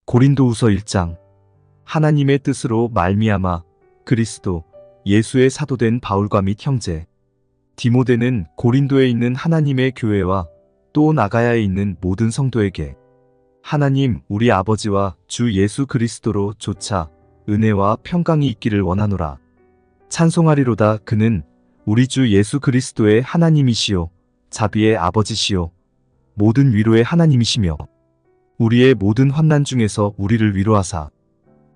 고린도후서 1장. 하나님의 뜻으로 말미암아 그리스도 예수의 사도된 바울과 및 형제 디모데는 고린도에 있는 하나님의 교회와 또 나가야에 있는 모든 성도에게 하나님 우리 아버지와 주 예수 그리스도로 조차 은혜와 평강이 있기를 원하노라. 찬송하리로다. 그는 우리 주 예수 그리스도의 하나님이시요 자비의 아버지시요 모든 위로의 하나님이시며 우리의 모든 환난 중에서 우리를 위로하사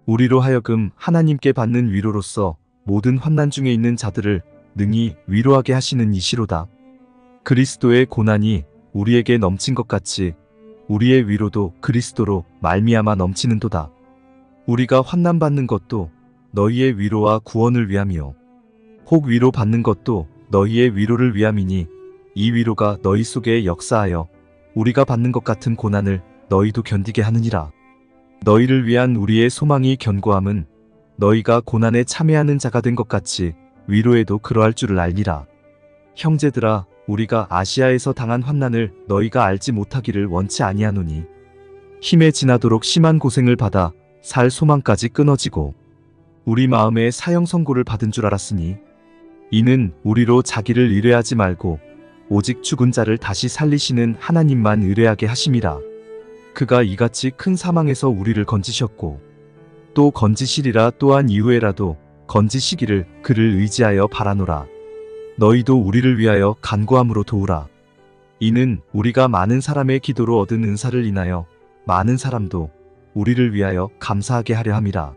우리로 하여금 하나님께 받는 위로로서 모든 환난 중에 있는 자들을 능히 위로하게 하시는 이시로다. 그리스도의 고난이 우리에게 넘친 것 같이 우리의 위로도 그리스도로 말미암아 넘치는도다. 우리가 환난 받는 것도 너희의 위로와 구원을 위함이요 혹 위로 받는 것도 너희의 위로를 위함이니 이 위로가 너희 속에 역사하여 우리가 받는 것 같은 고난을 너희도 견디게 하느니라. 너희를 위한 우리의 소망이 견고함은 너희가 고난에 참여하는 자가 된 것 같이 위로에도 그러할 줄을 알리라. 형제들아, 우리가 아시아에서 당한 환난을 너희가 알지 못하기를 원치 아니하노니 힘에 지나도록 심한 고생을 받아 살 소망까지 끊어지고 우리 마음에 사형 선고를 받은 줄 알았으니 이는 우리로 자기를 의뢰하지 말고 오직 죽은 자를 다시 살리시는 하나님만 의뢰하게 하심이라. 그가 이같이 큰 사망에서 우리를 건지셨고 또 건지시리라. 또한 이후에라도 건지시기를 그를 의지하여 바라노라. 너희도 우리를 위하여 간구함으로 도우라. 이는 우리가 많은 사람의 기도로 얻은 은사를 인하여 많은 사람도 우리를 위하여 감사하게 하려 함이라.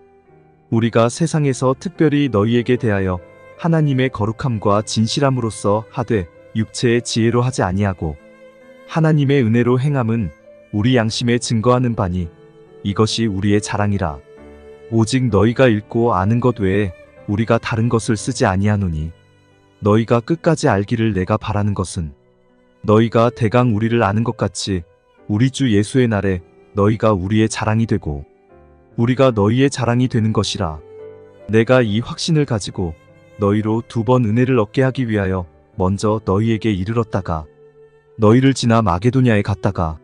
우리가 세상에서 특별히 너희에게 대하여 하나님의 거룩함과 진실함으로써 하되 육체의 지혜로 하지 아니하고 하나님의 은혜로 행함은 우리 양심에 증거하는 바니 이것이 우리의 자랑이라. 오직 너희가 읽고 아는 것 외에 우리가 다른 것을 쓰지 아니하노니 너희가 끝까지 알기를 내가 바라는 것은 너희가 대강 우리를 아는 것 같이 우리 주 예수의 날에 너희가 우리의 자랑이 되고 우리가 너희의 자랑이 되는 것이라. 내가 이 확신을 가지고 너희로 2번 은혜를 얻게 하기 위하여 먼저 너희에게 이르렀다가 너희를 지나 마게도냐에 갔다가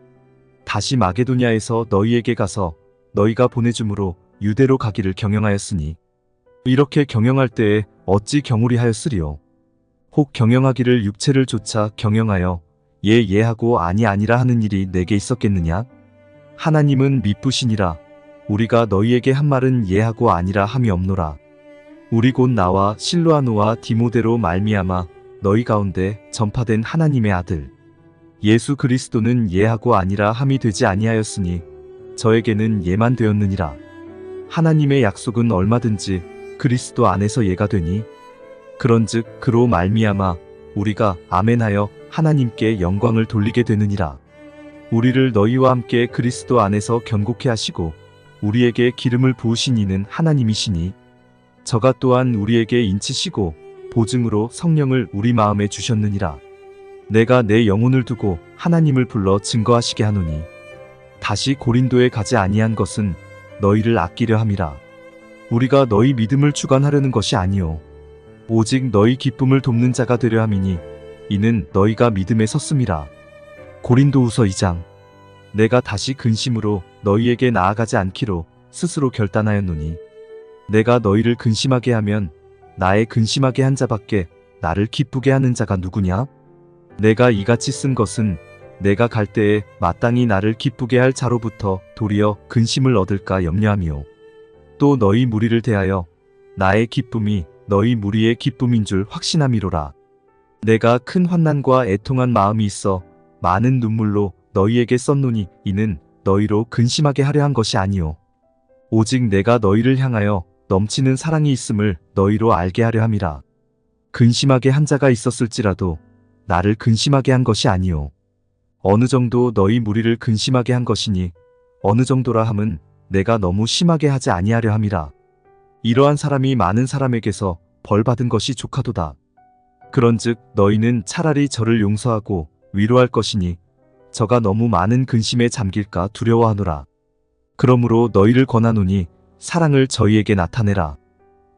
다시 마게도냐에서 너희에게 가서 너희가 보내줌으로 유대로 가기를 경영하였으니 이렇게 경영할 때에 어찌 경홀히 하였으리요. 혹 경영하기를 육체를 조차 경영하여 예하고 아니라 하는 일이 내게 있었겠느냐? 하나님은 미쁘시니라. 우리가 너희에게 한 말은 예하고 아니라 함이 없노라. 우리 곧 나와 실로아노와 디모데로 말미암아 너희 가운데 전파된 하나님의 아들 예수 그리스도는 예하고 아니라 함이 되지 아니하였으니 저에게는 예만 되었느니라. 하나님의 약속은 얼마든지 그리스도 안에서 예가 되니 그런즉 그로 말미암아 우리가 아멘하여 하나님께 영광을 돌리게 되느니라. 우리를 너희와 함께 그리스도 안에서 견고케 하시고 우리에게 기름을 부으신 이는 하나님이시니 저가 또한 우리에게 인치시고 보증으로 성령을 우리 마음에 주셨느니라. 내가 내 영혼을 두고 하나님을 불러 증거하시게 하노니 다시 고린도에 가지 아니한 것은 너희를 아끼려 함이라. 우리가 너희 믿음을 주관하려는 것이 아니요 오직 너희 기쁨을 돕는 자가 되려 함이니 이는 너희가 믿음에 섰음이라. 고린도후서 2장. 내가 다시 근심으로 너희에게 나아가지 않기로 스스로 결단하였노니 내가 너희를 근심하게 하면 나의 근심하게 한 자밖에 나를 기쁘게 하는 자가 누구냐? 내가 이같이 쓴 것은 내가 갈 때에 마땅히 나를 기쁘게 할 자로부터 도리어 근심을 얻을까 염려함이요 또 너희 무리를 대하여 나의 기쁨이 너희 무리의 기쁨인 줄 확신함이로라. 내가 큰 환난과 애통한 마음이 있어 많은 눈물로 너희에게 썼노니 이는 너희로 근심하게 하려 한 것이 아니요 오직 내가 너희를 향하여 넘치는 사랑이 있음을 너희로 알게 하려 함이라. 근심하게 한 자가 있었을지라도 나를 근심하게 한 것이 아니요 어느 정도 너희 무리를 근심하게 한 것이니 어느 정도라 함은 내가 너무 심하게 하지 아니하려 함이라. 이러한 사람이 많은 사람에게서 벌 받은 것이 족하도다. 그런즉 너희는 차라리 저를 용서하고 위로할 것이니 저가 너무 많은 근심에 잠길까 두려워하노라. 그러므로 너희를 권하노니 사랑을 저희에게 나타내라.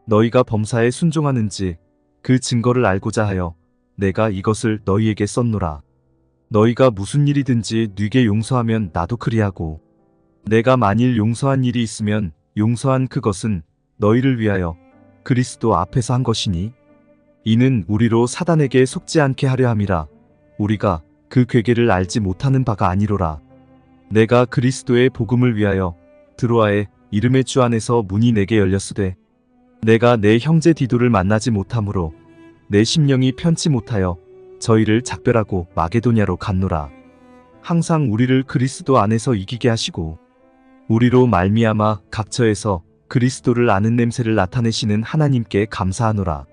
너희가 범사에 순종하는지 그 증거를 알고자 하여 내가 이것을 너희에게 썼노라. 너희가 무슨 일이든지 뉘게 용서하면 나도 그리하고 내가 만일 용서한 일이 있으면 용서한 그것은 너희를 위하여 그리스도 앞에서 한 것이니 이는 우리로 사단에게 속지 않게 하려 함이라. 우리가 그 괴계를 알지 못하는 바가 아니로라. 내가 그리스도의 복음을 위하여 드로아의 이름의 주 안에서 문이 내게 열렸으되 내가 내 형제 디도를 만나지 못하므로 내 심령이 편치 못하여 저희를 작별하고 마게도냐로 갔노라. 항상 우리를 그리스도 안에서 이기게 하시고 우리로 말미암아 각처에서 그리스도를 아는 냄새를 나타내시는 하나님께 감사하노라.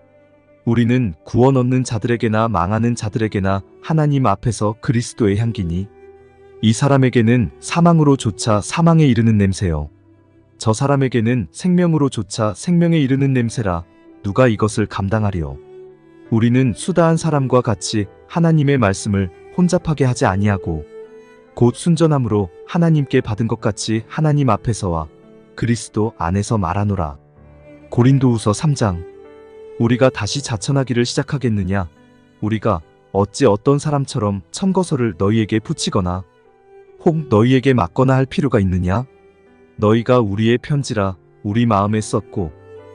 우리는 구원 얻는 자들에게나 망하는 자들에게나 하나님 앞에서 그리스도의 향기니 이 사람에게는 사망으로 조차 사망에 이르는 냄새요 저 사람에게는 생명으로 조차 생명에 이르는 냄새라. 누가 이것을 감당하리요. 우리는 수다한 사람과 같이 하나님의 말씀을 혼잡하게 하지 아니하고 곧 순전함으로 하나님께 받은 것 같이 하나님 앞에서와 그리스도 안에서 말하노라. 고린도후서 3장. 우리가 다시 자천하기를 시작하겠느냐? 우리가 어찌 어떤 사람처럼 첨거서를 너희에게 붙이거나 혹 너희에게 맞거나 할 필요가 있느냐? 너희가 우리의 편지라 우리 마음에 썼고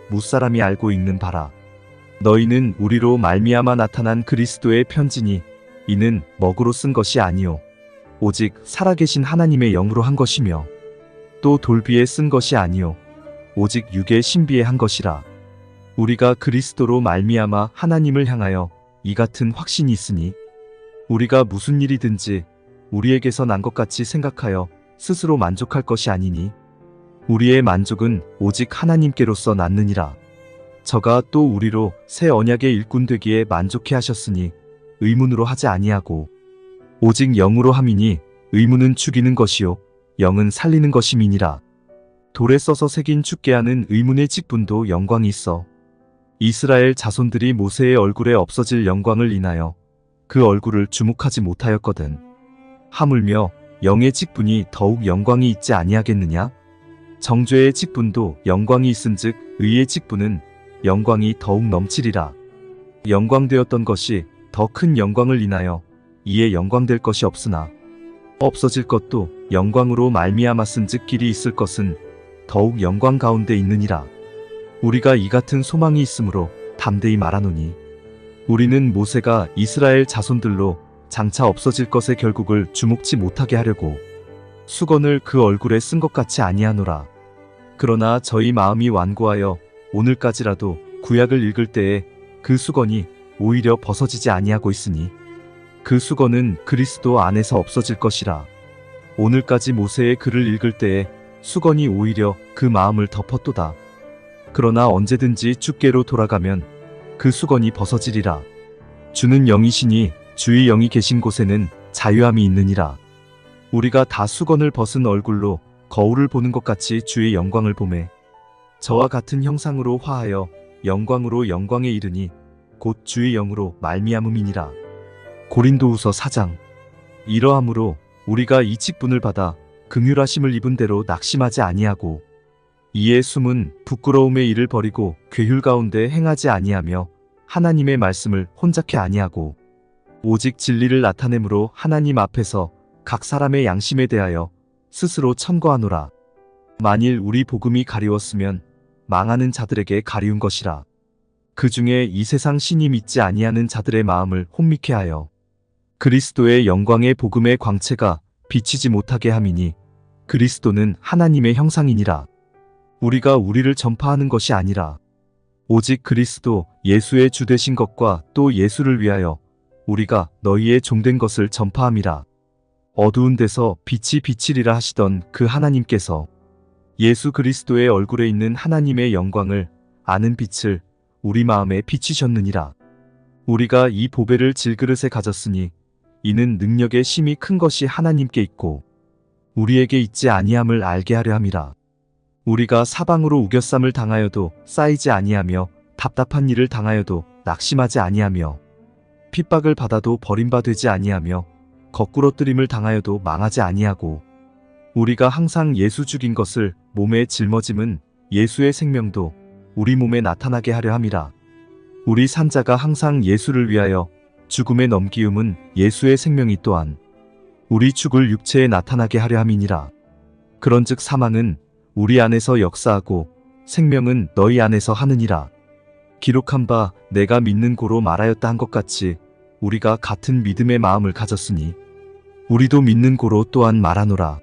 무사람이 알고 있는 바라. 너희는 우리로 말미암아 나타난 그리스도의 편지니 이는 먹으로 쓴 것이 아니요 오직 살아계신 하나님의 영으로 한 것이며 또 돌비에 쓴 것이 아니요 오직 육의 신비에 한 것이라. 우리가 그리스도로 말미암아 하나님을 향하여 이 같은 확신이 있으니 우리가 무슨 일이든지 우리에게서 난 것 같이 생각하여 스스로 만족할 것이 아니니 우리의 만족은 오직 하나님께로서 났느니라. 저가 또 우리로 새 언약의 일꾼 되기에 만족해 하셨으니 의문으로 하지 아니하고 오직 영으로 함이니 의문은 죽이는 것이요 영은 살리는 것임이니라. 돌에 써서 새긴 죽게하는 의문의 직분도 영광이 있어 이스라엘 자손들이 모세의 얼굴에 없어질 영광을 인하여 그 얼굴을 주목하지 못하였거든. 하물며 영의 직분이 더욱 영광이 있지 아니하겠느냐? 정죄의 직분도 영광이 있은즉 의의 직분은 영광이 더욱 넘치리라. 영광되었던 것이 더 큰 영광을 인하여 이에 영광될 것이 없으나 없어질 것도 영광으로 말미암았은즉 길이 있을 것은 더욱 영광 가운데 있느니라. 우리가 이 같은 소망이 있으므로 담대히 말하노니 우리는 모세가 이스라엘 자손들로 장차 없어질 것의 결국을 주목치 못하게 하려고 수건을 그 얼굴에 쓴 것 같이 아니하노라. 그러나 저희 마음이 완고하여 오늘까지라도 구약을 읽을 때에 그 수건이 오히려 벗어지지 아니하고 있으니 그 수건은 그리스도 안에서 없어질 것이라. 오늘까지 모세의 글을 읽을 때에 수건이 오히려 그 마음을 덮었도다. 그러나 언제든지 주께로 돌아가면 그 수건이 벗어지리라. 주는 영이시니 주의 영이 계신 곳에는 자유함이 있느니라. 우리가 다 수건을 벗은 얼굴로 거울을 보는 것 같이 주의 영광을 보매 저와 같은 형상으로 화하여 영광으로 영광에 이르니 곧 주의 영으로 말미암음이니라. 고린도후서 4장. 이러함으로 우리가 이 직분을 받아 긍휼하심을 입은 대로 낙심하지 아니하고 이에 숨은 부끄러움의 일을 버리고 괴휼 가운데 행하지 아니하며 하나님의 말씀을 혼잡케 아니하고 오직 진리를 나타내므로 하나님 앞에서 각 사람의 양심에 대하여 스스로 천거하노라. 만일 우리 복음이 가리웠으면 망하는 자들에게 가리운 것이라. 그 중에 이 세상 신이 믿지 아니하는 자들의 마음을 혼미케 하여 그리스도의 영광의 복음의 광채가 비치지 못하게 함이니 그리스도는 하나님의 형상이니라. 우리가 우리를 전파하는 것이 아니라 오직 그리스도 예수의 주 되신 것과 또 예수를 위하여 우리가 너희의 종된 것을 전파함이라. 어두운 데서 빛이 비치리라 하시던 그 하나님께서 예수 그리스도의 얼굴에 있는 하나님의 영광을 아는 빛을 우리 마음에 비치셨느니라. 우리가 이 보배를 질그릇에 가졌으니 이는 능력의 심이 큰 것이 하나님께 있고 우리에게 있지 아니함을 알게 하려 함이라. 우리가 사방으로 우겨쌈을 당하여도 쌓이지 아니하며 답답한 일을 당하여도 낙심하지 아니하며 핍박을 받아도 버림받지 아니하며 거꾸러뜨림을 당하여도 망하지 아니하고 우리가 항상 예수 죽인 것을 몸에 짊어짐은 예수의 생명도 우리 몸에 나타나게 하려 함이라. 우리 산자가 항상 예수를 위하여 죽음에 넘기움은 예수의 생명이 또한 우리 죽을 육체에 나타나게 하려 함이니라. 그런즉 사망은 우리 안에서 역사하고 생명은 너희 안에서 하느니라. 기록한 바 내가 믿는 고로 말하였다 한 것 같이 우리가 같은 믿음의 마음을 가졌으니 우리도 믿는 고로 또한 말하노라.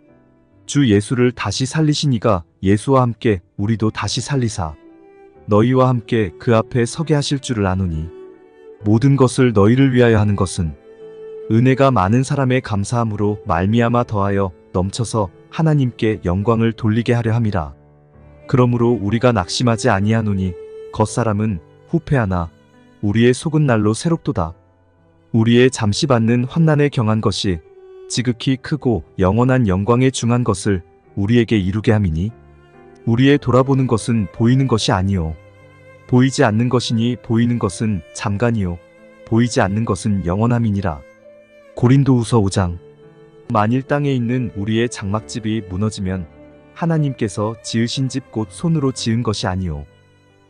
주 예수를 다시 살리신 이가 예수와 함께 우리도 다시 살리사 너희와 함께 그 앞에 서게 하실 줄을 아노니 모든 것을 너희를 위하여 하는 것은 은혜가 많은 사람의 감사함으로 말미암아 더하여 넘쳐서 하나님께 영광을 돌리게 하려 함이라. 그러므로 우리가 낙심하지 아니하노니 겉사람은 후패하나 우리의 속은 날로 새롭도다. 우리의 잠시 받는 환난에 경한 것이 지극히 크고 영원한 영광에 중한 것을 우리에게 이루게 함이니 우리의 돌아보는 것은 보이는 것이 아니요 보이지 않는 것이니 보이는 것은 잠깐이요 보이지 않는 것은 영원함이니라. 고린도후서 5장. 만일 땅에 있는 우리의 장막집이 무너지면 하나님께서 지으신 집 곧 손으로 지은 것이 아니요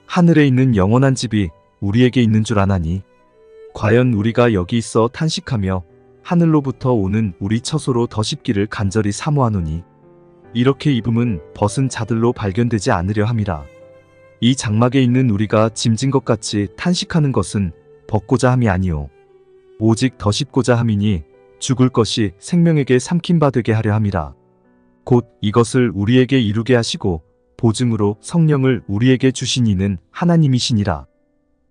하늘에 있는 영원한 집이 우리에게 있는 줄 아나니 과연 우리가 여기 있어 탄식하며 하늘로부터 오는 우리 처소로 더 쉽기를 간절히 사모하노니 이렇게 입음은 벗은 자들로 발견되지 않으려 함이라. 이 장막에 있는 우리가 짐진 것 같이 탄식하는 것은 벗고자 함이 아니요 오직 더 씹고자 함이니 죽을 것이 생명에게 삼킨 바 되게 하려 함이라. 곧 이것을 우리에게 이루게 하시고 보증으로 성령을 우리에게 주신 이는 하나님이시니라.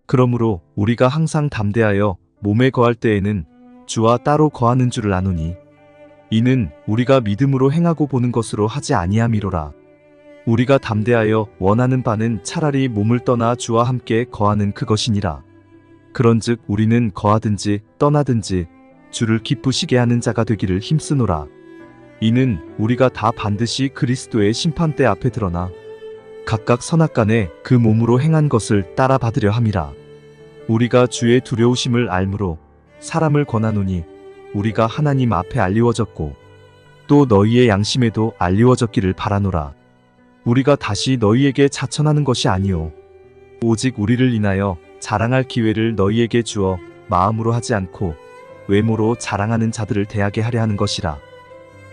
그러므로 우리가 항상 담대하여 몸에 거할 때에는 주와 따로 거하는 줄을 아노니 이는 우리가 믿음으로 행하고 보는 것으로 하지 아니함이로라. 우리가 담대하여 원하는 바는 차라리 몸을 떠나 주와 함께 거하는 그것이니라. 그런즉 우리는 거하든지 떠나든지 주를 기쁘시게 하는 자가 되기를 힘쓰노라. 이는 우리가 다 반드시 그리스도의 심판대 앞에 드러나 각각 선악간에 그 몸으로 행한 것을 따라 받으려 함이라. 우리가 주의 두려우심을 알므로 사람을 권하노니 우리가 하나님 앞에 알리워졌고 또 너희의 양심에도 알리워졌기를 바라노라. 우리가 다시 너희에게 자천하는 것이 아니요 오직 우리를 인하여 자랑할 기회를 너희에게 주어 마음으로 하지 않고 외모로 자랑하는 자들을 대하게 하려 하는 것이라.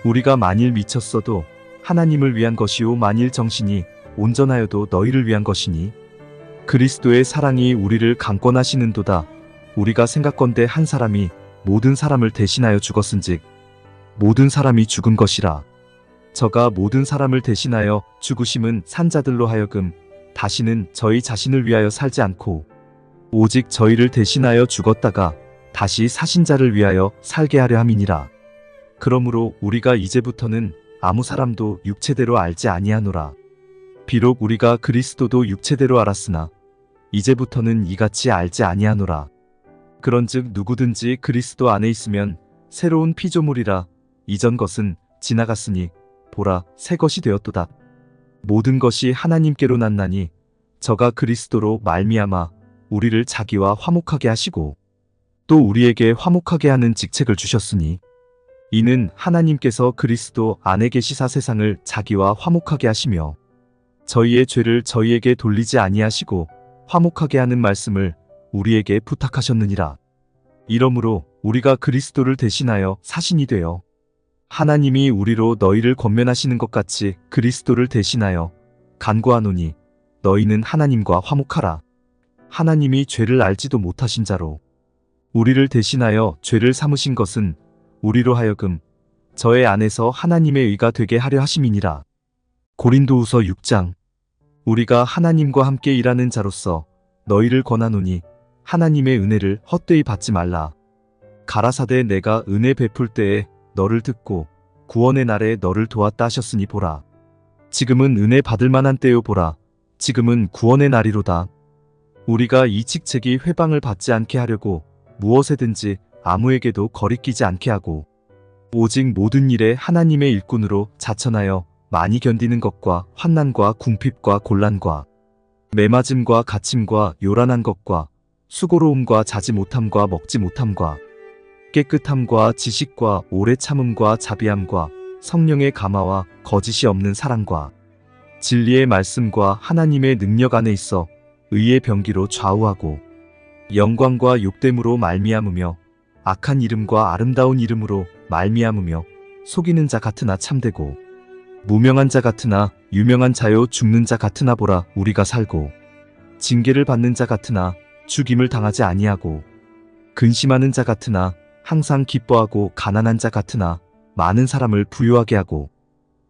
우리가 만일 미쳤어도 하나님을 위한 것이요 만일 정신이 온전하여도 너희를 위한 것이니 그리스도의 사랑이 우리를 강권하시는도다. 우리가 생각건대 한 사람이 모든 사람을 대신하여 죽었은즉 모든 사람이 죽은 것이라. 저가 모든 사람을 대신하여 죽으심은 산자들로 하여금 다시는 저희 자신을 위하여 살지 않고 오직 저희를 대신하여 죽었다가 다시 사신 자를 위하여 살게 하려 함이니라. 그러므로 우리가 이제부터는 아무 사람도 육체대로 알지 아니하노라. 비록 우리가 그리스도도 육체대로 알았으나 이제부터는 이같이 알지 아니하노라. 그런즉 누구든지 그리스도 안에 있으면 새로운 피조물이라. 이전 것은 지나갔으니 보라 새 것이 되었도다. 모든 것이 하나님께로 났나니 저가 그리스도로 말미암아 우리를 자기와 화목하게 하시고 또 우리에게 화목하게 하는 직책을 주셨으니 이는 하나님께서 그리스도 안에 계시사 세상을 자기와 화목하게 하시며 저희의 죄를 저희에게 돌리지 아니하시고 화목하게 하는 말씀을 우리에게 부탁하셨느니라. 이러므로 우리가 그리스도를 대신하여 사신이 되어 하나님이 우리로 너희를 권면하시는 것 같이 그리스도를 대신하여 간구하노니 너희는 하나님과 화목하라. 하나님이 죄를 알지도 못하신 자로 우리를 대신하여 죄를 삼으신 것은 우리로 하여금 저의 안에서 하나님의 의가 되게 하려 하심이니라. 고린도후서 6장. 우리가 하나님과 함께 일하는 자로서 너희를 권하노니 하나님의 은혜를 헛되이 받지 말라. 가라사대 내가 은혜 베풀 때에 너를 듣고 구원의 날에 너를 도왔다 하셨으니 보라. 지금은 은혜 받을 만한 때요 보라. 지금은 구원의 날이로다. 우리가 이 직책이 회방을 받지 않게 하려고 무엇에든지 아무에게도 거리끼지 않게 하고 오직 모든 일에 하나님의 일꾼으로 자천하여 많이 견디는 것과 환난과 궁핍과 곤란과 매맞음과 갇힘과 요란한 것과 수고로움과 자지 못함과 먹지 못함과 깨끗함과 지식과 오래 참음과 자비함과 성령의 감화와 거짓이 없는 사랑과 진리의 말씀과 하나님의 능력 안에 있어 의의 병기로 좌우하고 영광과 욕됨으로 말미암으며 악한 이름과 아름다운 이름으로 말미암으며 속이는 자 같으나 참되고 무명한 자 같으나 유명한 자요 죽는 자 같으나 보라 우리가 살고 징계를 받는 자 같으나 죽임을 당하지 아니하고 근심하는 자 같으나 항상 기뻐하고 가난한 자 같으나 많은 사람을 부유하게 하고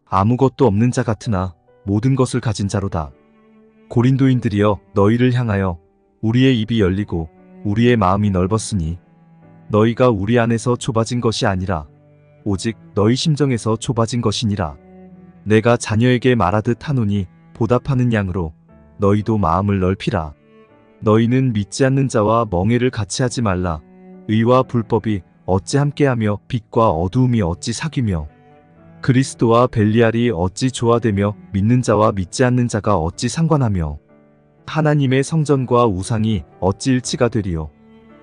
아무것도 없는 자 같으나 모든 것을 가진 자로다. 고린도인들이여 너희를 향하여 우리의 입이 열리고 우리의 마음이 넓었으니 너희가 우리 안에서 좁아진 것이 아니라 오직 너희 심정에서 좁아진 것이니라. 내가 자녀에게 말하듯 하노니 보답하는 양으로 너희도 마음을 넓히라. 너희는 믿지 않는 자와 멍에를 같이 하지 말라. 의와 불법이 어찌 함께하며 빛과 어두움이 어찌 사귀며 그리스도와 벨리알이 어찌 조화되며 믿는 자와 믿지 않는 자가 어찌 상관하며 하나님의 성전과 우상이 어찌 일치가 되리요.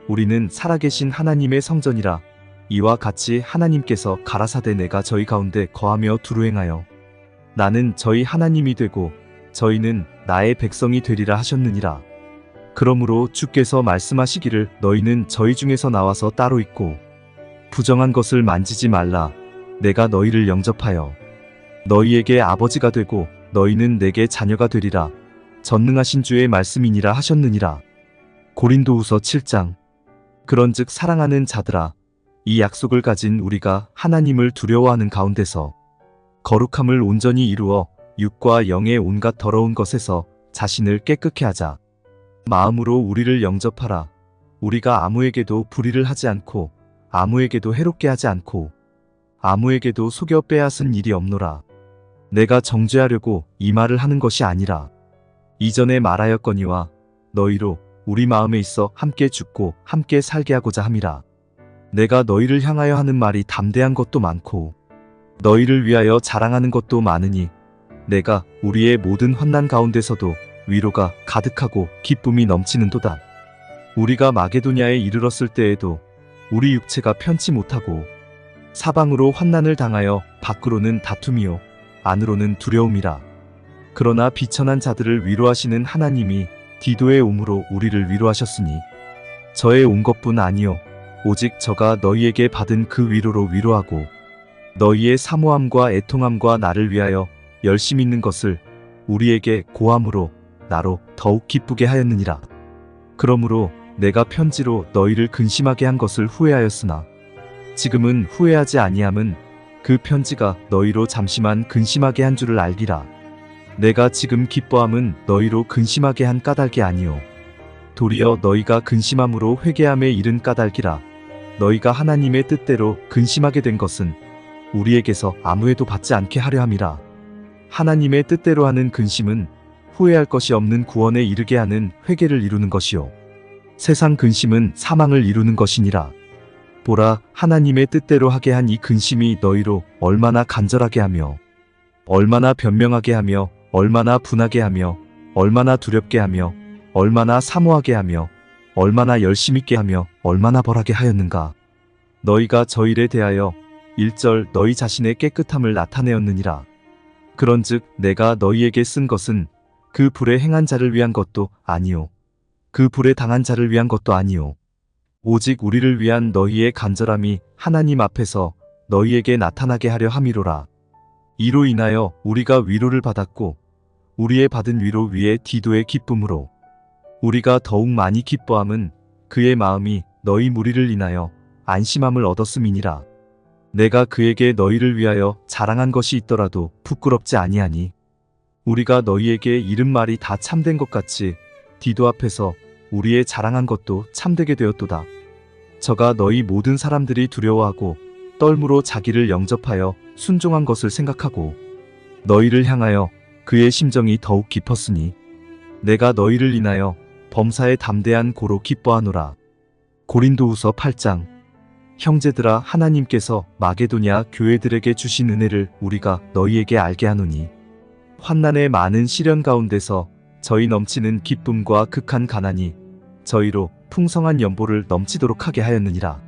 우리는 살아계신 하나님의 성전이라. 이와 같이 하나님께서 가라사대 내가 저희 가운데 거하며 두루 행하여 나는 저희 하나님이 되고 저희는 나의 백성이 되리라 하셨느니라. 그러므로 주께서 말씀하시기를 너희는 저희 중에서 나와서 따로 있고 부정한 것을 만지지 말라. 내가 너희를 영접하여 너희에게 아버지가 되고 너희는 내게 자녀가 되리라. 전능하신 주의 말씀이니라 하셨느니라. 고린도후서 7장. 그런즉 사랑하는 자들아, 이 약속을 가진 우리가 하나님을 두려워하는 가운데서 거룩함을 온전히 이루어 육과 영의 온갖 더러운 것에서 자신을 깨끗게 하자. 마음으로 우리를 영접하라. 우리가 아무에게도 불의를 하지 않고 아무에게도 해롭게 하지 않고 아무에게도 속여 빼앗은 일이 없노라. 내가 정죄하려고 이 말을 하는 것이 아니라 이전에 말하였거니와 너희로 우리 마음에 있어 함께 죽고 함께 살게 하고자 함이라. 내가 너희를 향하여 하는 말이 담대한 것도 많고 너희를 위하여 자랑하는 것도 많으니 내가 우리의 모든 환난 가운데서도 위로가 가득하고 기쁨이 넘치는도다. 우리가 마게도냐에 이르렀을 때에도 우리 육체가 편치 못하고 사방으로 환난을 당하여 밖으로는 다툼이요 안으로는 두려움이라. 그러나 비천한 자들을 위로하시는 하나님이 디도의 옴으로 우리를 위로하셨으니 저의 온 것뿐 아니요 오직 저가 너희에게 받은 그 위로로 위로하고 너희의 사모함과 애통함과 나를 위하여 열심 있는 것을 우리에게 고함으로 나로 더욱 기쁘게 하였느니라. 그러므로 내가 편지로 너희를 근심하게 한 것을 후회하였으나 지금은 후회하지 아니함은 그 편지가 너희로 잠시만 근심하게 한 줄을 알기라. 내가 지금 기뻐함은 너희로 근심하게 한 까닭이 아니요 도리어 너희가 근심함으로 회개함에 이른 까닭이라. 너희가 하나님의 뜻대로 근심하게 된 것은 우리에게서 아무에도 받지 않게 하려 함이라. 하나님의 뜻대로 하는 근심은 후회할 것이 없는 구원에 이르게 하는 회개를 이루는 것이요 세상 근심은 사망을 이루는 것이니라. 보라, 하나님의 뜻대로 하게 한 이 근심이 너희로 얼마나 간절하게 하며 얼마나 변명하게 하며 얼마나 분하게 하며 얼마나 두렵게 하며 얼마나 사모하게 하며 얼마나 열심 있게 하며 얼마나 벌하게 하였는가. 너희가 저 일에 대하여 1절 너희 자신의 깨끗함을 나타내었느니라. 그런즉 내가 너희에게 쓴 것은 그 불에 행한 자를 위한 것도 아니요 그 불에 당한 자를 위한 것도 아니요 오직 우리를 위한 너희의 간절함이 하나님 앞에서 너희에게 나타나게 하려 함이로라. 이로 인하여 우리가 위로를 받았고 우리의 받은 위로 위에 디도의 기쁨으로 우리가 더욱 많이 기뻐함은 그의 마음이 너희 무리를 인하여 안심함을 얻었음이니라. 내가 그에게 너희를 위하여 자랑한 것이 있더라도 부끄럽지 아니하니 우리가 너희에게 이른 말이 다 참된 것 같이 디도 앞에서 우리의 자랑한 것도 참되게 되었도다. 저가 너희 모든 사람들이 두려워하고 떨므로 자기를 영접하여 순종한 것을 생각하고 너희를 향하여 그의 심정이 더욱 깊었으니 내가 너희를 인하여 범사에 담대한 고로 기뻐하노라. 고린도후서 8장. 형제들아, 하나님께서 마게도냐 교회들에게 주신 은혜를 우리가 너희에게 알게 하노니 환난의 많은 시련 가운데서 저희 넘치는 기쁨과 극한 가난이 저희로 풍성한 연보를 넘치도록 하게 하였느니라.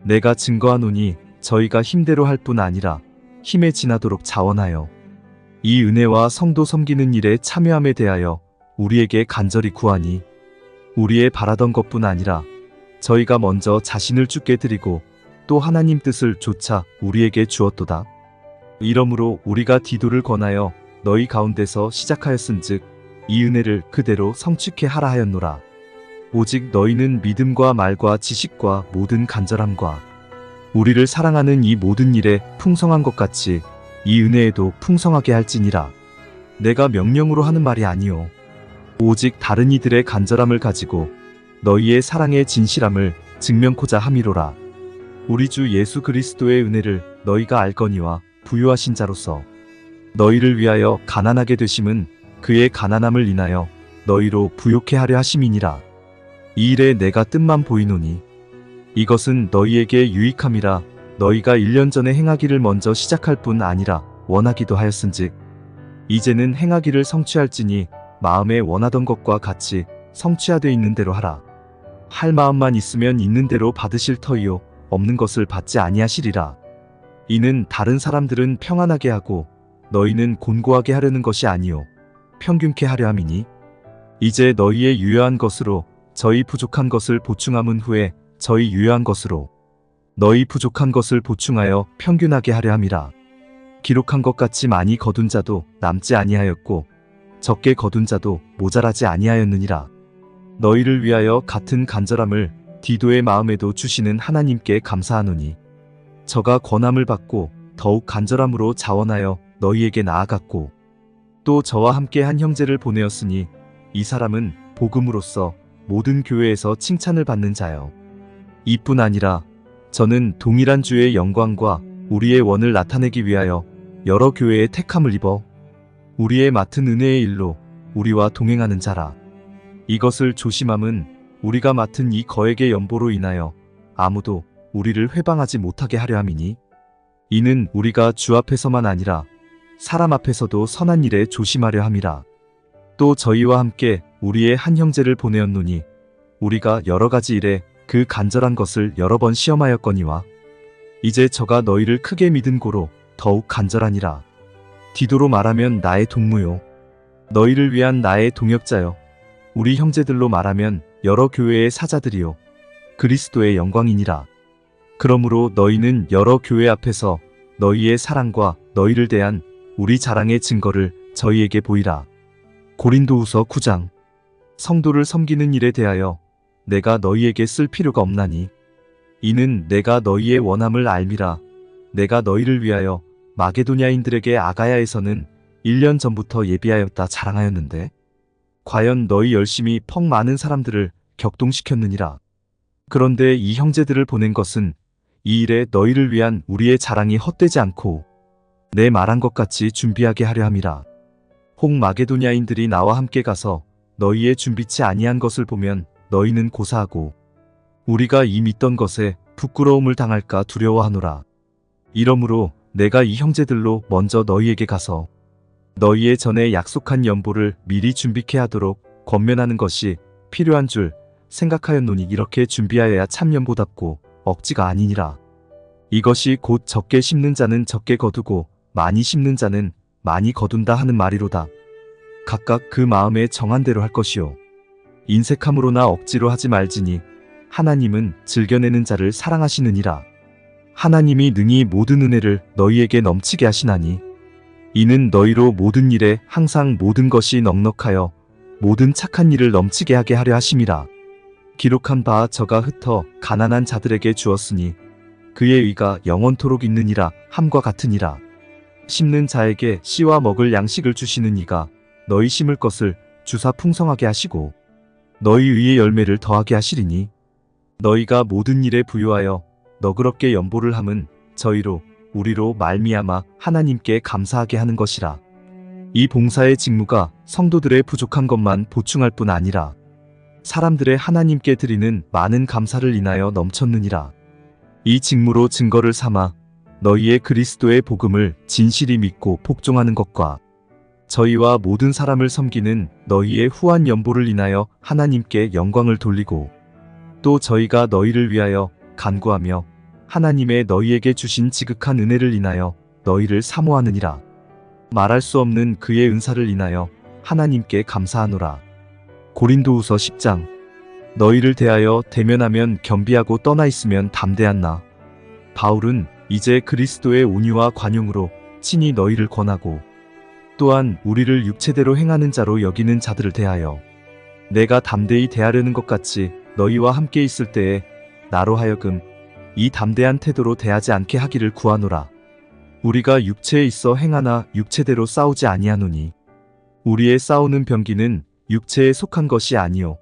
내가 증거하노니 저희가 힘대로 할 뿐 아니라 힘에 지나도록 자원하여 이 은혜와 성도 섬기는 일에 참여함에 대하여 우리에게 간절히 구하니 우리의 바라던 것뿐 아니라 저희가 먼저 자신을 주께 드리고 또 하나님 뜻을 조차 우리에게 주었도다. 이러므로 우리가 디도를 권하여 너희 가운데서 시작하였은즉 이 은혜를 그대로 성취케 하라 하였노라. 오직 너희는 믿음과 말과 지식과 모든 간절함과 우리를 사랑하는 이 모든 일에 풍성한 것 같이 이 은혜에도 풍성하게 할지니라. 내가 명령으로 하는 말이 아니요 오직 다른 이들의 간절함을 가지고 너희의 사랑의 진실함을 증명코자 함이로라. 우리 주 예수 그리스도의 은혜를 너희가 알거니와 부유하신 자로서 너희를 위하여 가난하게 되심은 그의 가난함을 인하여 너희로 부욕해 하려 하심이니라. 이 일에 내가 뜻만 보이노니 이것은 너희에게 유익함이라. 너희가 1년 전에 행하기를 먼저 시작할 뿐 아니라 원하기도 하였은즉 이제는 행하기를 성취할지니 마음에 원하던 것과 같이 성취하되 있는 대로 하라. 할 마음만 있으면 있는 대로 받으실 터이요 없는 것을 받지 아니하시리라. 이는 다른 사람들은 평안하게 하고 너희는 곤고하게 하려는 것이 아니요 평균케 하려 함이니 이제 너희의 유효한 것으로 저희 부족한 것을 보충함은 후에 저희 유효한 것으로 너희 부족한 것을 보충하여 평균하게 하려 함이라. 기록한 것 같이 많이 거둔 자도 남지 아니하였고 적게 거둔 자도 모자라지 아니하였느니라. 너희를 위하여 같은 간절함을 디도의 마음에도 주시는 하나님께 감사하노니 저가 권함을 받고 더욱 간절함으로 자원하여 너희에게 나아갔고 또 저와 함께 한 형제를 보내었으니 이 사람은 복음으로써 모든 교회에서 칭찬을 받는 자요. 이뿐 아니라 저는 동일한 주의 영광과 우리의 원을 나타내기 위하여 여러 교회의 택함을 입어 우리의 맡은 은혜의 일로 우리와 동행하는 자라. 이것을 조심함은 우리가 맡은 이 거액의 연보로 인하여 아무도 우리를 회방하지 못하게 하려 함이니 이는 우리가 주 앞에서만 아니라 사람 앞에서도 선한 일에 조심하려 함이라. 또 저희와 함께 우리의 한 형제를 보내었노니 우리가 여러 가지 일에 그 간절한 것을 여러 번 시험하였거니와 이제 저가 너희를 크게 믿은 고로 더욱 간절하니라. 디도로 말하면 나의 동무요 너희를 위한 나의 동역자요 우리 형제들로 말하면 여러 교회의 사자들이요 그리스도의 영광이니라. 그러므로 너희는 여러 교회 앞에서 너희의 사랑과 너희를 대한 우리 자랑의 증거를 저희에게 보이라. 고린도후서 9장. 성도를 섬기는 일에 대하여 내가 너희에게 쓸 필요가 없나니 이는 내가 너희의 원함을 알미라. 내가 너희를 위하여 마게도냐인들에게 아가야에서는 1년 전부터 예비하였다 자랑하였는데 과연 너희 열심히 퍽 많은 사람들을 격동시켰느니라. 그런데 이 형제들을 보낸 것은 이 일에 너희를 위한 우리의 자랑이 헛되지 않고 내 말한 것 같이 준비하게 하려 함이라. 혹 마게도냐인들이 나와 함께 가서 너희의 준비치 아니한 것을 보면 너희는 고사하고 우리가 이 믿던 것에 부끄러움을 당할까 두려워하노라. 이러므로 내가 이 형제들로 먼저 너희에게 가서 너희의 전에 약속한 연보를 미리 준비케 하도록 권면하는 것이 필요한 줄 생각하였노니 이렇게 준비하여야 참 연보답고 억지가 아니니라. 이것이 곧 적게 심는 자는 적게 거두고 많이 심는 자는 많이 거둔다 하는 말이로다. 각각 그 마음에 정한 대로 할 것이요 인색함으로나 억지로 하지 말지니 하나님은 즐겨내는 자를 사랑하시느니라. 하나님이 능히 모든 은혜를 너희에게 넘치게 하시나니 이는 너희로 모든 일에 항상 모든 것이 넉넉하여 모든 착한 일을 넘치게 하게 하려 하심이라. 기록한 바 저가 흩어 가난한 자들에게 주었으니 그의 의가 영원토록 있느니라 함과 같으니라. 심는 자에게 씨와 먹을 양식을 주시는 이가 너희 심을 것을 주사 풍성하게 하시고 너희 의의 열매를 더하게 하시리니 너희가 모든 일에 부유하여 너그럽게 연보를 함은 저희로 우리로 말미암아 하나님께 감사하게 하는 것이라. 이 봉사의 직무가 성도들의 부족한 것만 보충할 뿐 아니라 사람들의 하나님께 드리는 많은 감사를 인하여 넘쳤느니라. 이 직무로 증거를 삼아 너희의 그리스도의 복음을 진실히 믿고 복종하는 것과 저희와 모든 사람을 섬기는 너희의 후한 연보를 인하여 하나님께 영광을 돌리고 또 저희가 너희를 위하여 간구하며 하나님의 너희에게 주신 지극한 은혜를 인하여 너희를 사모하느니라. 말할 수 없는 그의 은사를 인하여 하나님께 감사하노라. 고린도후서 10장. 너희를 대하여 대면하면 겸비하고 떠나 있으면 담대한 나 바울은 이제 그리스도의 온유와 관용으로 친히 너희를 권하고 또한 우리를 육체대로 행하는 자로 여기는 자들을 대하여 내가 담대히 대하려는 것 같이 너희와 함께 있을 때에 나로 하여금 이 담대한 태도로 대하지 않게 하기를 구하노라. 우리가 육체에 있어 행하나 육체대로 싸우지 아니하노니 우리의 싸우는 병기는 육체에 속한 것이 아니요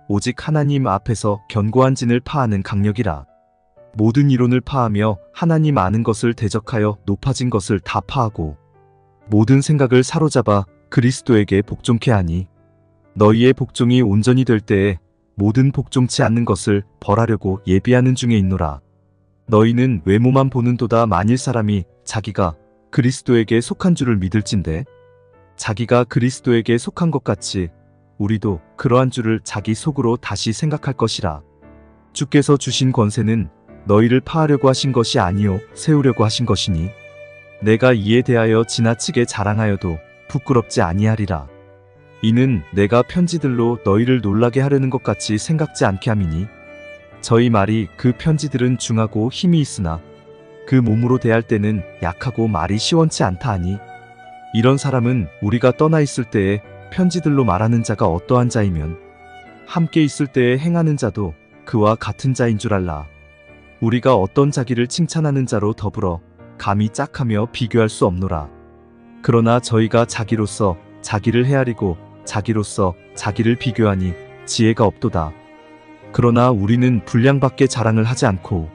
오직 하나님 앞에서 견고한 진을 파하는 강력이라. 모든 이론을 파하며 하나님 아는 것을 대적하여 높아진 것을 다 파하고 모든 생각을 사로잡아 그리스도에게 복종케 하니 너희의 복종이 온전히 될 때에 모든 복종치 않는 것을 벌하려고 예비하는 중에 있노라. 너희는 외모만 보는도다. 만일 사람이 자기가 그리스도에게 속한 줄을 믿을진대 자기가 그리스도에게 속한 것 같이 우리도 그러한 줄을 자기 속으로 다시 생각할 것이라. 주께서 주신 권세는 너희를 파하려고 하신 것이 아니요 세우려고 하신 것이니 내가 이에 대하여 지나치게 자랑하여도 부끄럽지 아니하리라. 이는 내가 편지들로 너희를 놀라게 하려는 것 같이 생각지 않게 함이니 저희 말이 그 편지들은 중하고 힘이 있으나 그 몸으로 대할 때는 약하고 말이 시원치 않다 하니 이런 사람은 우리가 떠나 있을 때에 편지들로 말하는 자가 어떠한 자이면 함께 있을 때에 행하는 자도 그와 같은 자인 줄 알라. 우리가 어떤 자기를 칭찬하는 자로 더불어 감히 짝하며 비교할 수 없노라. 그러나 저희가 자기로서 자기를 헤아리고 자기로서 자기를 비교하니 지혜가 없도다. 그러나 우리는 분량밖에 자랑을 하지 않고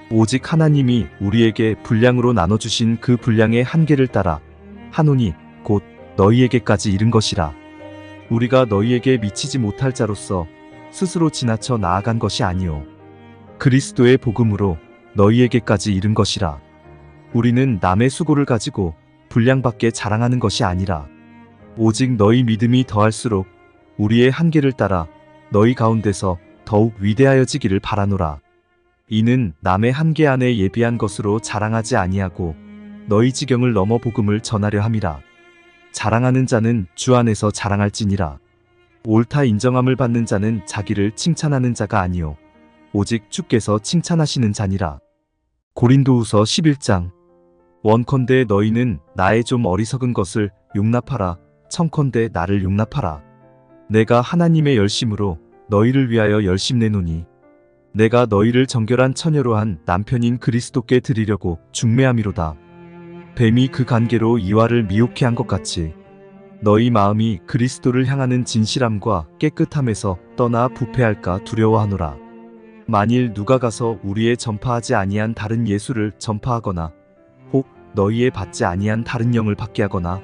오직 하나님이 우리에게 분량으로 나눠주신 그 분량의 한계를 따라 하노니 곧 너희에게까지 이른 것이라. 우리가 너희에게 미치지 못할 자로서 스스로 지나쳐 나아간 것이 아니요 그리스도의 복음으로 너희에게까지 이른 것이라. 우리는 남의 수고를 가지고 분량밖에 자랑하는 것이 아니라 오직 너희 믿음이 더할수록 우리의 한계를 따라 너희 가운데서 더욱 위대하여지기를 바라노라. 이는 남의 한계 안에 예비한 것으로 자랑하지 아니하고 너희 지경을 넘어 복음을 전하려 함이라. 자랑하는 자는 주 안에서 자랑할지니라. 옳다 인정함을 받는 자는 자기를 칭찬하는 자가 아니요 오직 주께서 칭찬하시는 자니라. 고린도후서 11장. 원컨대 너희는 나의 좀 어리석은 것을 용납하라. 청컨대 나를 용납하라. 내가 하나님의 열심으로 너희를 위하여 열심내노니 내가 너희를 정결한 처녀로 한 남편인 그리스도께 드리려고 중매함이로다. 뱀이 그 관계로 이와를 미혹해 한 것 같이 너희 마음이 그리스도를 향하는 진실함과 깨끗함에서 떠나 부패할까 두려워하노라. 만일 누가 가서 우리의 전파하지 아니한 다른 예수를 전파하거나 혹 너희의 받지 아니한 다른 영을 받게 하거나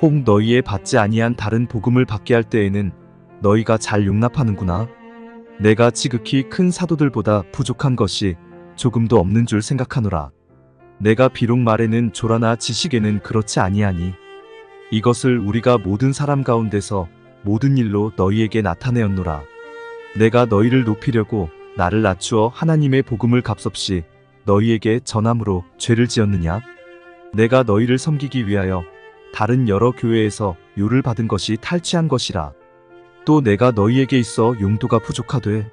혹 너희의 받지 아니한 다른 복음을 받게 할 때에는 너희가 잘 용납하는구나. 내가 지극히 큰 사도들보다 부족한 것이 조금도 없는 줄 생각하노라. 내가 비록 말에는 조라나 지식에는 그렇지 아니하니 이것을 우리가 모든 사람 가운데서 모든 일로 너희에게 나타내었노라. 내가 너희를 높이려고 나를 낮추어 하나님의 복음을 값없이 너희에게 전함으로 죄를 지었느냐? 내가 너희를 섬기기 위하여 다른 여러 교회에서 요를 받은 것이 탈취한 것이라. 또 내가 너희에게 있어 용도가 부족하되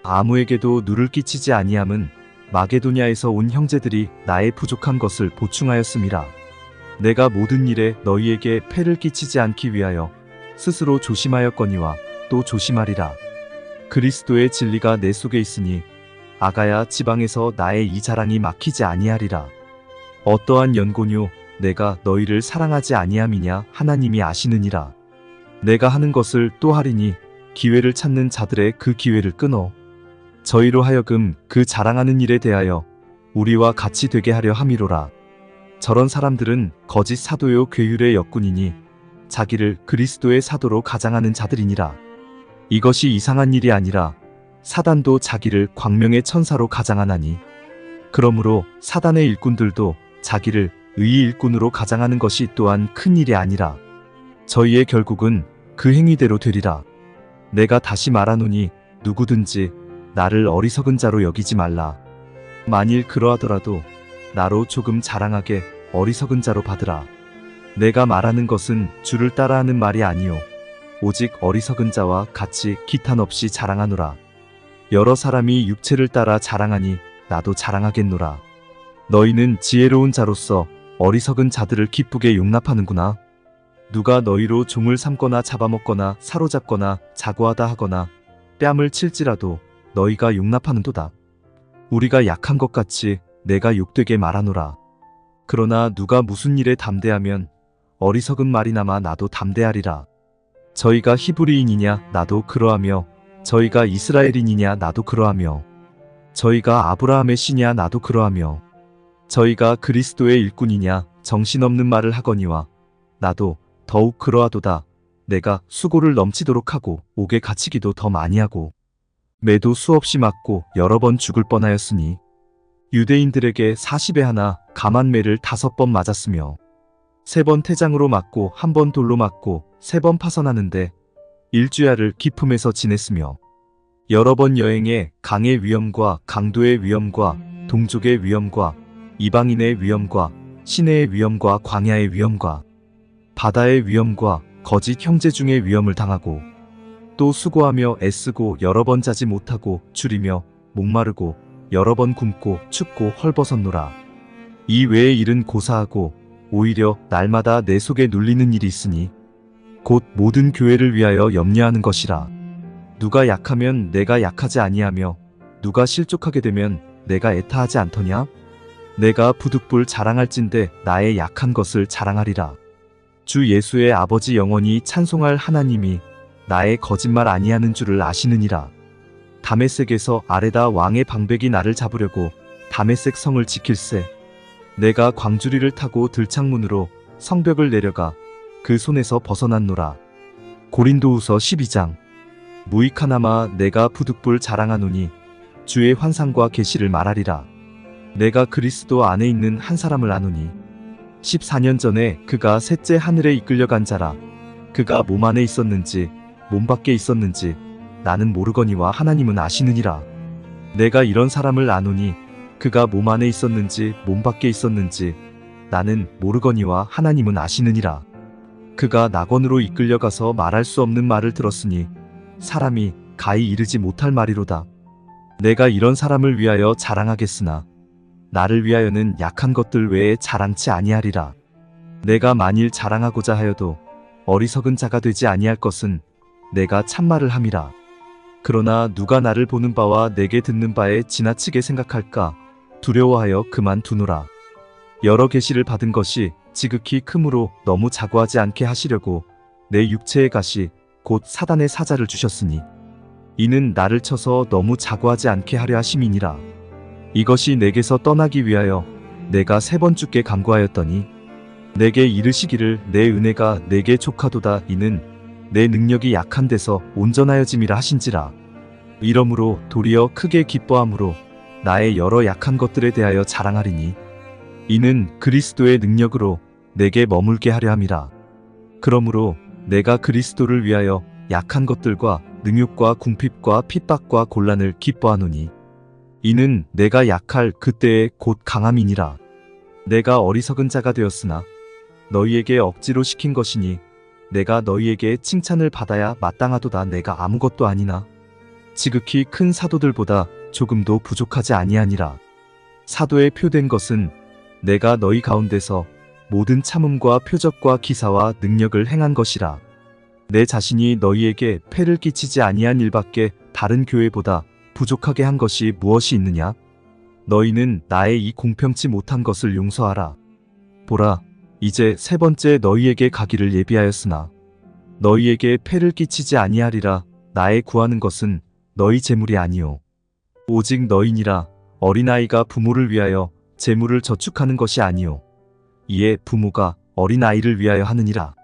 아무에게도 누를 끼치지 아니함은 마게도냐에서 온 형제들이 나의 부족한 것을 보충하였음이라. 내가 모든 일에 너희에게 폐를 끼치지 않기 위하여 스스로 조심하였거니와 또 조심하리라. 그리스도의 진리가 내 속에 있으니 아가야 지방에서 나의 이 자랑이 막히지 아니하리라. 어떠한 연고뇨 내가 너희를 사랑하지 아니함이냐 하나님이 아시느니라. 내가 하는 것을 또 하리니 기회를 찾는 자들의 그 기회를 끊어 저희로 하여금 그 자랑하는 일에 대하여 우리와 같이 되게 하려 함이로라. 저런 사람들은 거짓 사도요 괴율의 역군이니 자기를 그리스도의 사도로 가장하는 자들이니라. 이것이 이상한 일이 아니라 사단도 자기를 광명의 천사로 가장하나니 그러므로 사단의 일꾼들도 자기를 의의 일꾼으로 가장하는 것이 또한 큰 일이 아니라 저희의 결국은 그 행위대로 되리라. 내가 다시 말하노니 누구든지 나를 어리석은 자로 여기지 말라. 만일 그러하더라도 나로 조금 자랑하게 어리석은 자로 받으라. 내가 말하는 것은 주를 따라하는 말이 아니요 오직 어리석은 자와 같이 기탄 없이 자랑하노라. 여러 사람이 육체를 따라 자랑하니 나도 자랑하겠노라. 너희는 지혜로운 자로서 어리석은 자들을 기쁘게 용납하는구나. 누가 너희로 종을 삼거나 잡아먹거나 사로잡거나 자고하다 하거나 뺨을 칠지라도 너희가 용납하는도다. 우리가 약한 것 같이 내가 욕되게 말하노라. 그러나 누가 무슨 일에 담대하면 어리석은 말이나마 나도 담대하리라. 저희가 히브리인이냐 나도 그러하며 저희가 이스라엘인이냐 나도 그러하며 저희가 아브라함의 씨냐 나도 그러하며 저희가 그리스도의 일꾼이냐 정신없는 말을 하거니와 나도 더욱 그러하도다. 내가 수고를 넘치도록 하고 옥에 갇히기도 더 많이 하고 매도 수없이 맞고 여러 번 죽을 뻔하였으니 유대인들에게 40에 하나 감한매를 5번 맞았으며 3번 태장으로 맞고 1번 돌로 맞고 3번 파선하는데 일주야를 기품에서 지냈으며 여러 번 여행에 강의 위험과 강도의 위험과 동족의 위험과 이방인의 위험과 시내의 위험과 광야의 위험과 바다의 위험과 거짓 형제 중의 위험을 당하고 또 수고하며 애쓰고 여러 번 자지 못하고 줄이며 목마르고 여러 번 굶고 춥고 헐벗었노라. 이 외의 일은 고사하고 오히려 날마다 내 속에 눌리는 일이 있으니 곧 모든 교회를 위하여 염려하는 것이라. 누가 약하면 내가 약하지 아니하며 누가 실족하게 되면 내가 애타하지 않더냐? 내가 부득불 자랑할진대 나의 약한 것을 자랑하리라. 주 예수의 아버지 영원히 찬송할 하나님이 나의 거짓말 아니하는 줄을 아시느니라. 다메섹에서 아레다 왕의 방백이 나를 잡으려고 다메섹 성을 지킬세. 내가 광주리를 타고 들창문으로 성벽을 내려가 그 손에서 벗어났노라. 고린도후서 12장. 무익하나마 내가 부득불 자랑하노니 주의 환상과 계시를 말하리라. 내가 그리스도 안에 있는 한 사람을 아노니 14년 전에 그가 셋째 하늘에 이끌려간 자라. 그가 몸 안에 있었는지 몸 밖에 있었는지 나는 모르거니와 하나님은 아시느니라. 내가 이런 사람을 아노니 그가 몸 안에 있었는지 몸 밖에 있었는지 나는 모르거니와 하나님은 아시느니라. 그가 낙원으로 이끌려가서 말할 수 없는 말을 들었으니 사람이 가히 이르지 못할 말이로다. 내가 이런 사람을 위하여 자랑하겠으나 나를 위하여는 약한 것들 외에 자랑치 아니하리라. 내가 만일 자랑하고자 하여도 어리석은 자가 되지 아니할 것은 내가 참말을 함이라. 그러나 누가 나를 보는 바와 내게 듣는 바에 지나치게 생각할까 두려워하여 그만두노라. 여러 계시를 받은 것이 지극히 크므로 너무 자고하지 않게 하시려고 내 육체의 가시 곧 사단의 사자를 주셨으니 이는 나를 쳐서 너무 자고하지 않게 하려 하심이니라. 이것이 내게서 떠나기 위하여 내가 3번 주께 간구하였더니 내게 이르시기를 내 은혜가 내게 족하도다. 이는 내 능력이 약한 데서 온전하여짐이라 하신지라. 이러므로 도리어 크게 기뻐함으로 나의 여러 약한 것들에 대하여 자랑하리니 이는 그리스도의 능력으로 내게 머물게 하려 함이라. 그러므로 내가 그리스도를 위하여 약한 것들과 능욕과 궁핍과 핍박과 곤란을 기뻐하노니 이는 내가 약할 그때의 곧 강함이니라. 내가 어리석은 자가 되었으나 너희에게 억지로 시킨 것이니 내가 너희에게 칭찬을 받아야 마땅하도다. 내가 아무것도 아니나 지극히 큰 사도들보다 조금도 부족하지 아니하니라. 사도에 표된 것은 내가 너희 가운데서 모든 참음과 표적과 기사와 능력을 행한 것이라. 내 자신이 너희에게 폐를 끼치지 아니한 일밖에 다른 교회보다 부족하게 한 것이 무엇이 있느냐? 너희는 나의 이 공평치 못한 것을 용서하라. 보라, 이제 3번째 너희에게 가기를 예비하였으나 너희에게 폐를 끼치지 아니하리라. 나의 구하는 것은 너희 재물이 아니요 오직 너희니라. 어린아이가 부모를 위하여 재물을 저축하는 것이 아니요 이에 부모가 어린아이를 위하여 하느니라.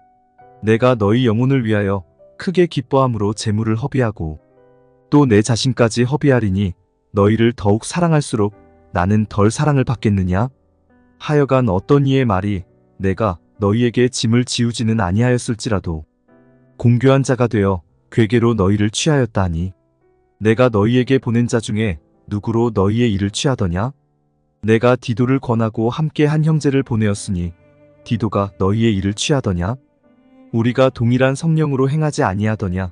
내가 너희 영혼을 위하여 크게 기뻐함으로 재물을 허비하고 또 내 자신까지 허비하리니 너희를 더욱 사랑할수록 나는 덜 사랑을 받겠느냐? 하여간 어떤 이의 말이 내가 너희에게 짐을 지우지는 아니하였을지라도 공교한 자가 되어 괴계로 너희를 취하였다 하니 내가 너희에게 보낸 자 중에 누구로 너희의 일을 취하더냐? 내가 디도를 권하고 함께 한 형제를 보내었으니 디도가 너희의 일을 취하더냐? 우리가 동일한 성령으로 행하지 아니하더냐?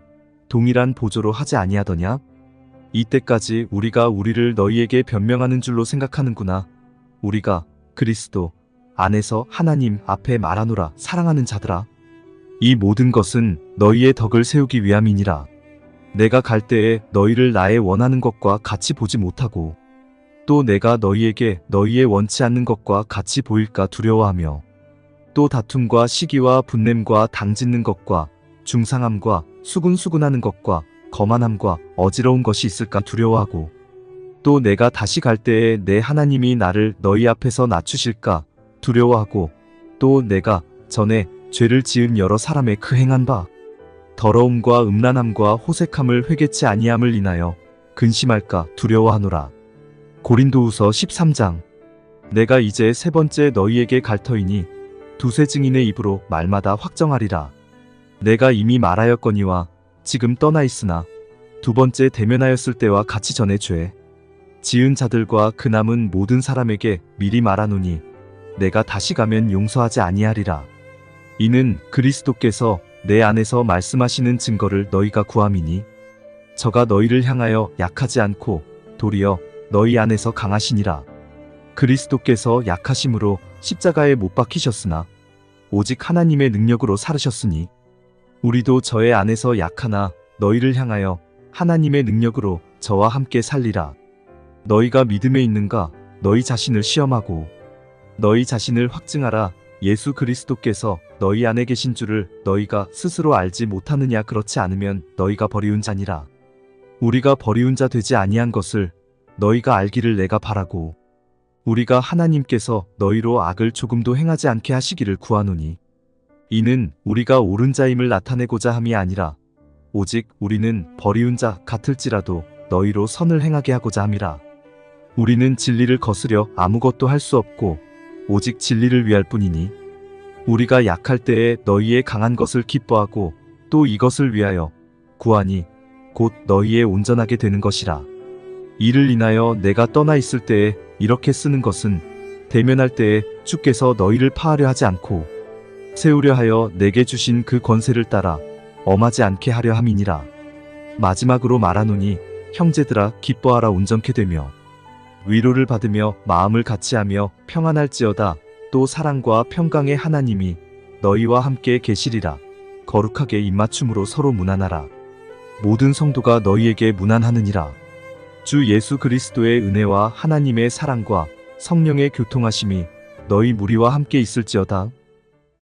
동일한 보조로 하지 아니하더냐? 이때까지 우리가 우리를 너희에게 변명하는 줄로 생각하는구나. 우리가 그리스도 안에서 하나님 앞에 말하노라. 사랑하는 자들아, 이 모든 것은 너희의 덕을 세우기 위함이니라. 내가 갈 때에 너희를 나의 원하는 것과 같이 보지 못하고 또 내가 너희에게 너희의 원치 않는 것과 같이 보일까 두려워하며 또 다툼과 시기와 분냄과 당짓는 것과 중상함과 수군수군하는 것과 거만함과 어지러운 것이 있을까 두려워하고 또 내가 다시 갈 때에 내 하나님이 나를 너희 앞에서 낮추실까 두려워하고 또 내가 전에 죄를 지은 여러 사람의 그 행한 바 더러움과 음란함과 호색함을 회개치 아니함을 인하여 근심할까 두려워하노라. 고린도후서 13장. 내가 이제 세 번째 너희에게 갈 터이니 두세 증인의 입으로 말마다 확정하리라. 내가 이미 말하였거니와 지금 떠나 있으나 두 번째 대면하였을 때와 같이 전에 죄 지은 자들과 그 남은 모든 사람에게 미리 말하노니 내가 다시 가면 용서하지 아니하리라. 이는 그리스도께서 내 안에서 말씀하시는 증거를 너희가 구함이니 저가 너희를 향하여 약하지 않고 도리어 너희 안에서 강하시니라. 그리스도께서 약하심으로 십자가에 못 박히셨으나 오직 하나님의 능력으로 살으셨으니 우리도 저의 안에서 약하나 너희를 향하여 하나님의 능력으로 저와 함께 살리라. 너희가 믿음에 있는가? 너희 자신을 시험하고 너희 자신을 확증하라. 예수 그리스도께서 너희 안에 계신 줄을 너희가 스스로 알지 못하느냐? 그렇지 않으면 너희가 버리운 자니라. 우리가 버리운 자 되지 아니한 것을 너희가 알기를 내가 바라고 우리가 하나님께서 너희로 악을 조금도 행하지 않게 하시기를 구하노니 이는 우리가 옳은 자임을 나타내고자 함이 아니라 오직 우리는 버리운 자 같을지라도 너희로 선을 행하게 하고자 함이라. 우리는 진리를 거스려 아무것도 할 수 없고 오직 진리를 위할 뿐이니 우리가 약할 때에 너희의 강한 것을 기뻐하고 또 이것을 위하여 구하니 곧 너희의 온전하게 되는 것이라. 이를 인하여 내가 떠나 있을 때에 이렇게 쓰는 것은 대면할 때에 주께서 너희를 파하려 하지 않고 세우려 하여 내게 주신 그 권세를 따라 엄하지 않게 하려 함이니라. 마지막으로 말하노니 형제들아 기뻐하라. 온전케 되며 위로를 받으며 마음을 같이하며 평안할지어다. 또 사랑과 평강의 하나님이 너희와 함께 계시리라. 거룩하게 입맞춤으로 서로 문안하라. 모든 성도가 너희에게 문안하느니라. 주 예수 그리스도의 은혜와 하나님의 사랑과 성령의 교통하심이 너희 무리와 함께 있을지어다.